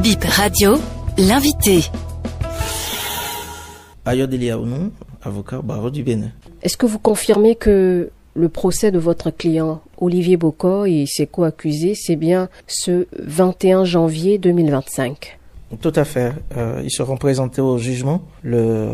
Bip Radio, l'invité. Ayodele Aounou, avocat au barreau du Bénin. Est-ce que vous confirmez que le procès de votre client Olivier Boko et ses co-accusés, c'est bien ce 21 janvier 2025? Tout à fait. Ils seront présentés au jugement le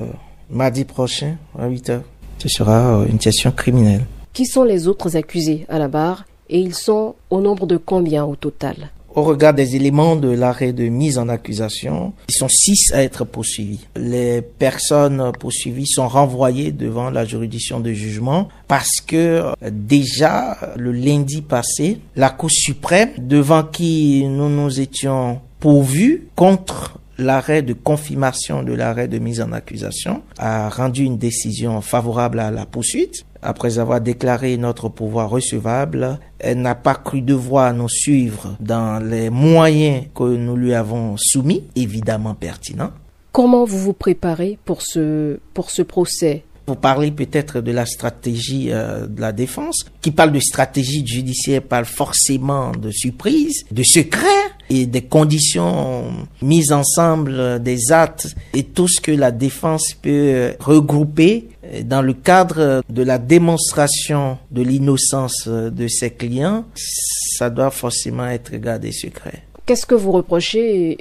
mardi prochain à 8h. Ce sera une session criminelle. Qui sont les autres accusés à la barre et ils sont au nombre de combien au total? Au regard des éléments de l'arrêt de mise en accusation, ils sont 6 à être poursuivis. Les personnes poursuivies sont renvoyées devant la juridiction de jugement parce que déjà le lundi passé, la Cour suprême, devant qui nous nous étions pourvus contre l'arrêt de confirmation de l'arrêt de mise en accusation, a rendu une décision favorable à la poursuite. Après avoir déclaré notre pouvoir recevable, elle n'a pas cru devoir nous suivre dans les moyens que nous lui avons soumis, évidemment pertinents. Comment vous vous préparez pour ce procès? Vous parlez peut-être de la stratégie de la défense. Qui parle de stratégie judiciaire parle forcément de surprise, de secret et des conditions mises ensemble des actes et tout ce que la défense peut regrouper dans le cadre de la démonstration de l'innocence de ses clients. Ça doit forcément être gardé secret. Qu'est-ce que vous reprochez?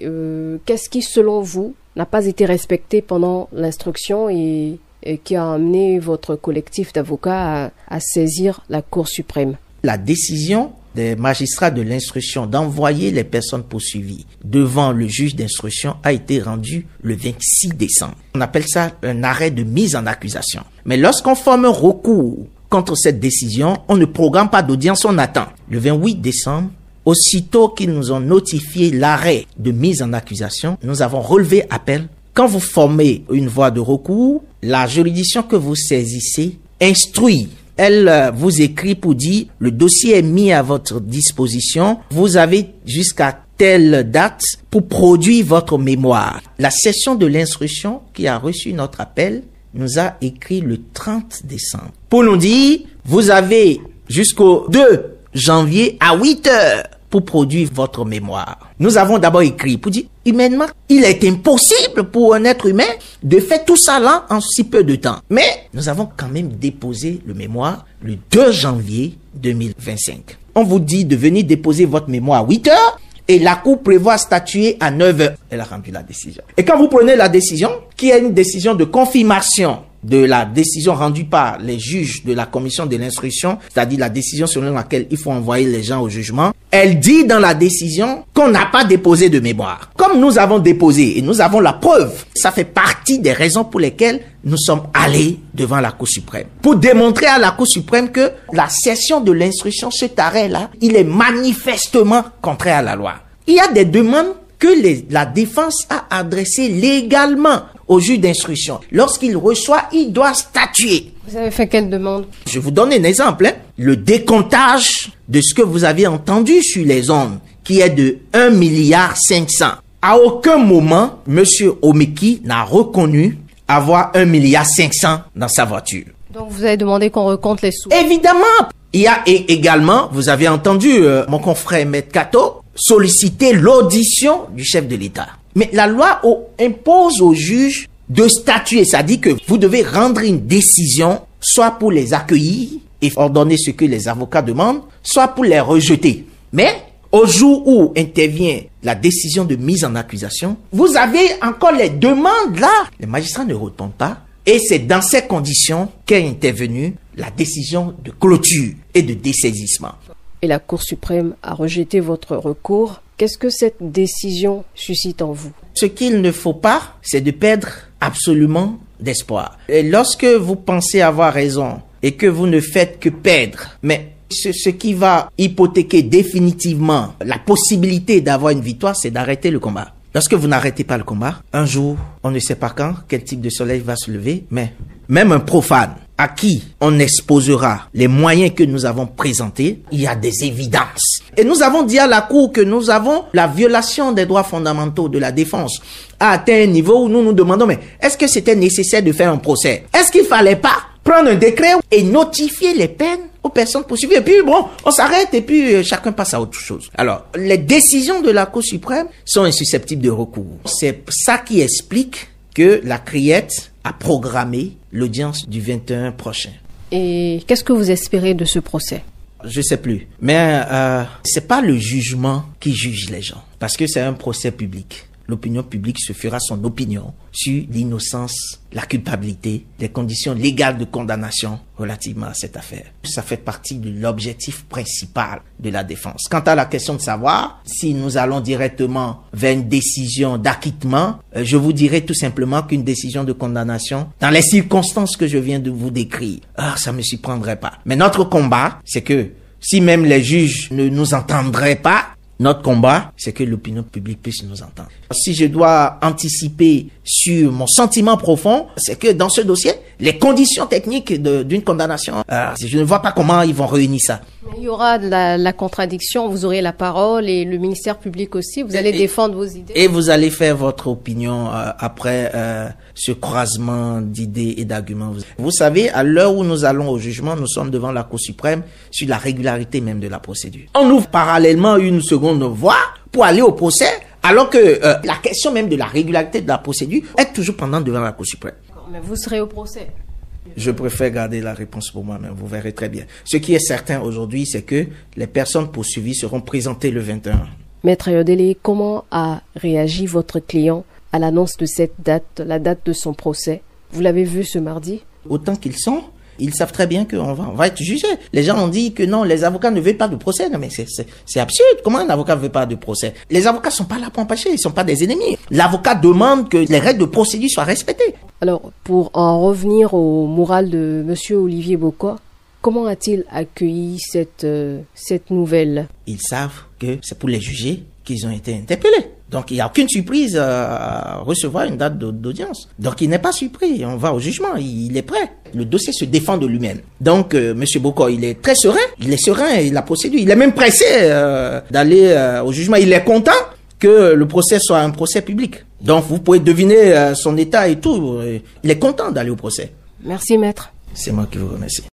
Qu'est-ce qui, selon vous, n'a pas été respecté pendant l'instruction et qui a amené votre collectif d'avocats à saisir la Cour suprême? La décision des magistrats de l'instruction d'envoyer les personnes poursuivies devant le juge d'instruction a été rendue le 26 décembre. On appelle ça un arrêt de mise en accusation. Mais lorsqu'on forme un recours contre cette décision, on ne programme pas d'audience, on attend. Le 28 décembre, aussitôt qu'ils nous ont notifié l'arrêt de mise en accusation, nous avons relevé appel. Quand vous formez une voie de recours, la juridiction que vous saisissez instruit. Elle vous écrit pour dire le dossier est mis à votre disposition. Vous avez jusqu'à telle date pour produire votre mémoire. La session de l'instruction qui a reçu notre appel nous a écrit le 30 décembre pour nous dire vous avez jusqu'au 2 janvier à 8h pour produire votre mémoire. Nous avons d'abord écrit pour dire, humainement, il est impossible pour un être humain de faire tout ça là en si peu de temps. Mais nous avons quand même déposé le mémoire le 2 janvier 2025. On vous dit de venir déposer votre mémoire à 8h et la Cour prévoit statuer à 9h. Elle a rendu la décision. Et quand vous prenez la décision, qui est une décision de confirmation de la décision rendue par les juges de la commission de l'instruction, c'est-à-dire la décision selon laquelle il faut envoyer les gens au jugement, elle dit dans la décision qu'on n'a pas déposé de mémoire. Comme nous avons déposé et nous avons la preuve, ça fait partie des raisons pour lesquelles nous sommes allés devant la Cour suprême. Pour démontrer à la Cour suprême que la session de l'instruction, cet arrêt-là, il est manifestement contraire à la loi. Il y a des demandes que la défense a adressées légalement au juge d'instruction. Lorsqu'il reçoit, il doit statuer. Vous avez fait quelle demande? Je vous donne un exemple. Le décomptage de ce que vous avez entendu sur les ondes, qui est de 1,5 milliard. À aucun moment, M. Omeki n'a reconnu avoir 1,5 milliard dans sa voiture. Donc vous avez demandé qu'on recompte les sous? Évidemment. Il y a également, vous avez entendu mon confrère Maître Kato solliciter l'audition du chef de l'État. Mais la loi impose au juge de statuer. Ça dit que vous devez rendre une décision, soit pour les accueillir et ordonner ce que les avocats demandent, soit pour les rejeter. Mais au jour où intervient la décision de mise en accusation, vous avez encore les demandes là. Les magistrats ne répondent pas. Et c'est dans ces conditions qu'est intervenue la décision de clôture et de dessaisissement. Et la Cour suprême a rejeté votre recours. Qu'est-ce que cette décision suscite en vous? Ce qu'il ne faut pas, c'est de perdre absolument d'espoir. Et lorsque vous pensez avoir raison et que vous ne faites que perdre, mais ce qui va hypothéquer définitivement la possibilité d'avoir une victoire, c'est d'arrêter le combat. Lorsque vous n'arrêtez pas le combat, un jour, on ne sait pas quand, quel type de soleil va se lever, mais même un profane à qui on exposera les moyens que nous avons présentés, il y a des évidences. Et nous avons dit à la Cour que nous avons la violation des droits fondamentaux de la défense a atteint un niveau où nous nous demandons, mais est-ce que c'était nécessaire de faire un procès? Est-ce qu'il fallait pas prendre un décret et notifier les peines aux personnes poursuivies. Et puis bon, on s'arrête et puis chacun passe à autre chose. Alors, les décisions de la Cour suprême sont insusceptibles de recours. C'est ça qui explique que la Criette a programmé l'audience du 21 prochain. Et qu'est-ce que vous espérez de ce procès? Je sais plus. Mais c'est pas le jugement qui juge les gens, parce que c'est un procès public. L'opinion publique se fera son opinion sur l'innocence, la culpabilité, les conditions légales de condamnation relativement à cette affaire. Ça fait partie de l'objectif principal de la défense. Quant à la question de savoir si nous allons directement vers une décision d'acquittement, je vous dirais tout simplement qu'une décision de condamnation, dans les circonstances que je viens de vous décrire, ça me surprendrait pas. Mais notre combat, c'est que si même les juges ne nous entendraient pas, notre combat, c'est que l'opinion publique puisse nous entendre. Si je dois anticiper sur mon sentiment profond, c'est que dans ce dossier, les conditions techniques d'une condamnation, je ne vois pas comment ils vont réunir ça. Il y aura de la contradiction, vous aurez la parole et le ministère public aussi, vous allez défendre vos idées. Et vous allez faire votre opinion après ce croisement d'idées et d'arguments. Vous savez, à l'heure où nous allons au jugement, nous sommes devant la Cour suprême sur la régularité même de la procédure. On ouvre parallèlement une seconde voie pour aller au procès, alors que la question même de la régularité de la procédure est toujours pendante devant la Cour suprême. Mais vous serez au procès. Je préfère garder la réponse pour moi-même, vous verrez très bien. Ce qui est certain aujourd'hui, c'est que les personnes poursuivies seront présentées le 21. Maître Ayodele, comment a réagi votre client à l'annonce de cette date, la date de son procès? Vous l'avez vu ce mardi? Autant qu'ils sont, ils savent très bien qu'on va être jugé. Les gens ont dit que non, les avocats ne veulent pas de procès. Non, mais c'est absurde. Comment un avocat ne veut pas de procès? Les avocats sont pas là pour empêcher, ils sont pas des ennemis. L'avocat demande que les règles de procédure soient respectées. Alors, pour en revenir au moral de monsieur Olivier Bokoh, comment a-t-il accueilli cette nouvelle? Ils savent que c'est pour les juger qu'ils ont été interpellés. Donc, il n'y a aucune surprise à recevoir une date d'audience. Donc, il n'est pas surpris. On va au jugement. Il est prêt. Le dossier se défend de lui-même. Donc, monsieur Bokoh, il est très serein. Il est serein et la procédure. Il est même pressé d'aller au jugement. Il est content que le procès soit un procès public. Donc, vous pouvez deviner son état et tout. Il est content d'aller au procès. Merci, maître. C'est moi qui vous remercie.